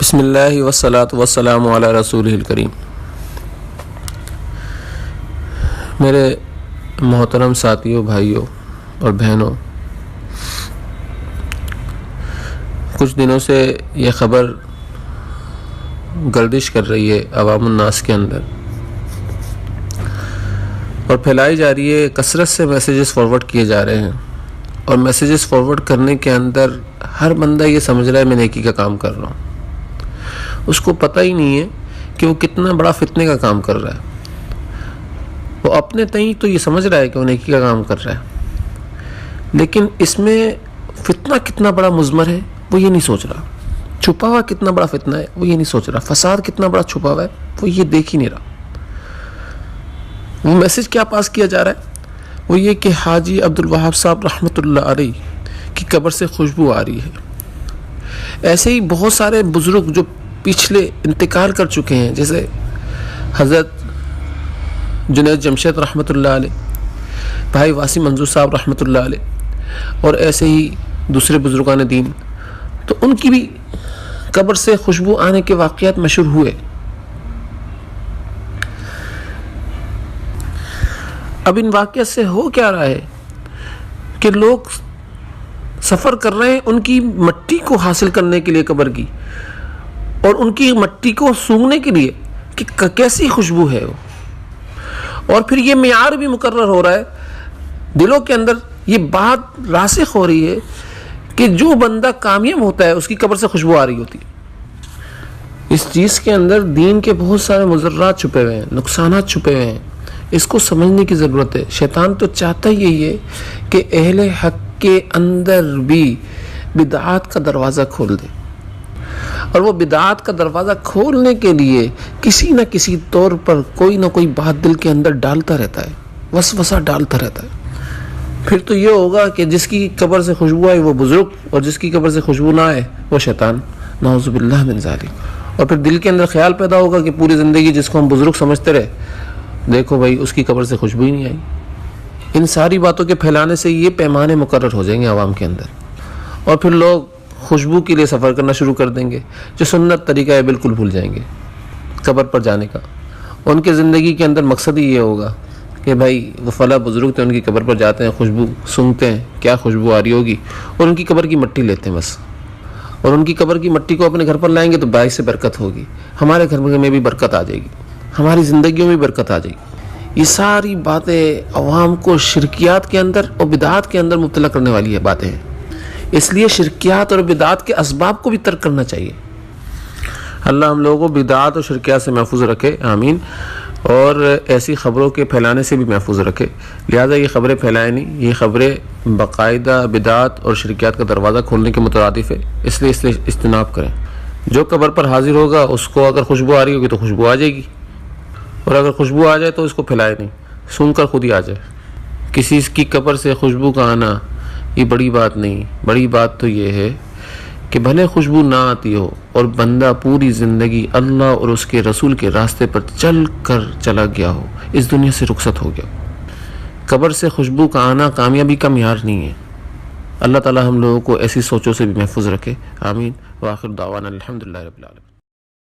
بسم اللہ والصلاة والسلام علی رسولہ الکریم۔ میرے محترم ساتھیوں، بھائیوں اور بہنوں، کچھ دنوں سے یہ خبر گردش کر رہی ہے عوام الناس کے اندر اور پھیلائی جا رہی ہے۔ کثرت سے میسیجز فارورڈ کیے جا رہے ہیں اور میسیجز فارورڈ کرنے کے اندر ہر بندہ یہ سمجھ رہا ہے میں نیکی کا کام کر رہا ہوں۔ اس کو پتہ ہی نہیں ہے کہ وہ کتنا بڑا فتنے کا کام کر رہا ہے۔ وہ اپنے تئیں تو یہ سمجھ رہا ہے کہ وہ نیکی کا کام کر رہا ہے، لیکن اس میں فتنہ کتنا بڑا مضمر ہے وہ یہ نہیں سوچ رہا۔ چھپا ہوا کتنا بڑا فتنہ ہے وہ یہ نہیں سوچ رہا۔ فساد کتنا بڑا چھپا ہوا ہے وہ یہ دیکھ ہی نہیں رہا۔ وہ میسج کیا پاس کیا جا رہا ہے؟ وہ یہ کہ حاجی عبدالوہاب صاحب رحمۃ اللہ علیہ کی قبر سے خوشبو آ رہی ہے۔ ایسے ہی بہت سارے بزرگ جو پچھلے انتقال کر چکے ہیں، جیسے حضرت جنید جمشید رحمۃ اللہ علیہ، بھائی واسی منظور صاحب رحمۃ اللہ علیہ، اور ایسے ہی دوسرے بزرگان دین، تو ان کی بھی قبر سے خوشبو آنے کے واقعات مشہور ہوئے۔ اب ان واقعات سے ہو کیا رہا ہے کہ لوگ سفر کر رہے ہیں ان کی مٹی کو حاصل کرنے کے لیے قبر کی، اور ان کی مٹی کو سونگھنے کے لیے کہ کیسی خوشبو ہے وہ، اور پھر یہ معیار بھی مقرر ہو رہا ہے، دلوں کے اندر یہ بات راسخ ہو رہی ہے کہ جو بندہ کامیاب ہوتا ہے اس کی قبر سے خوشبو آ رہی ہوتی ہے۔ اس چیز کے اندر دین کے بہت سارے مضرات چھپے ہوئے ہیں، نقصانات چھپے ہوئے ہیں۔ اس کو سمجھنے کی ضرورت ہے۔ شیطان تو چاہتا ہی یہی ہے کہ اہل حق کے اندر بھی بدعات کا دروازہ کھول دے، اور وہ بدعات کا دروازہ کھولنے کے لیے کسی نہ کسی طور پر کوئی نہ کوئی بات دل کے اندر ڈالتا رہتا ہے، وسوسہ ڈالتا رہتا ہے۔ پھر تو یہ ہوگا کہ جس کی قبر سے خوشبو آئے وہ بزرگ، اور جس کی قبر سے خوشبو نہ آئے وہ شیطان، نعوذ باللہ من ذالک۔ اور پھر دل کے اندر خیال پیدا ہوگا کہ پوری زندگی جس کو ہم بزرگ سمجھتے رہے، دیکھو بھائی اس کی قبر سے خوشبو ہی نہیں آئی۔ ان ساری باتوں کے پھیلانے سے یہ پیمانے مقرر ہو جائیں گے عوام کے اندر، اور پھر لوگ خوشبو کے لیے سفر کرنا شروع کر دیں گے۔ جو سنت طریقہ ہے بالکل بھول جائیں گے قبر پر جانے کا۔ ان کے زندگی کے اندر مقصد ہی یہ ہوگا کہ بھائی وہ فلاں بزرگ تھے، ان کی قبر پر جاتے ہیں، خوشبو سونگھتے ہیں، کیا خوشبو آ رہی ہوگی، اور ان کی قبر کی مٹی لیتے ہیں بس، اور ان کی قبر کی مٹی کو اپنے گھر پر لائیں گے تو باعث سے برکت ہوگی، ہمارے گھر میں بھی برکت آ جائے گی، ہماری زندگیوں میں برکت آ جائے گی۔ یہ ساری باتیں عوام کو شرکیات کے اندر اور بدعات کے اندر مبتلا کرنے والی باتیں ہیں۔ اس لیے شرکیات اور بدعات کے اسباب کو بھی ترک کرنا چاہیے۔ اللہ ہم لوگوں کو بدعات اور شرکیات سے محفوظ رکھے، آمین، اور ایسی خبروں کے پھیلانے سے بھی محفوظ رکھے۔ لہٰذا یہ خبریں پھیلائیں نہیں، یہ خبریں باقاعدہ بدعات اور شرکیات کا دروازہ کھولنے کے مترادف ہے، اس لیے اجتناب کریں۔ جو قبر پر حاضر ہوگا اس کو اگر خوشبو آ رہی ہوگی تو خوشبو آ جائے گی، اور اگر خوشبو آ جائے تو اس کو پھیلائے نہیں، سن کر خود ہی آ جائے۔ کسی کی قبر سے خوشبو کا آنا یہ بڑی بات نہیں، بڑی بات تو یہ ہے کہ بھلے خوشبو نہ آتی ہو اور بندہ پوری زندگی اللہ اور اس کے رسول کے راستے پر چل کر چلا گیا ہو، اس دنیا سے رخصت ہو گیا۔ قبر سے خوشبو کا آنا کامیابی کا معیار نہیں ہے۔ اللہ تعالی ہم لوگوں کو ایسی سوچوں سے بھی محفوظ رکھے، آمین۔ وآخر دعوانا الحمدللہ رب العالمین۔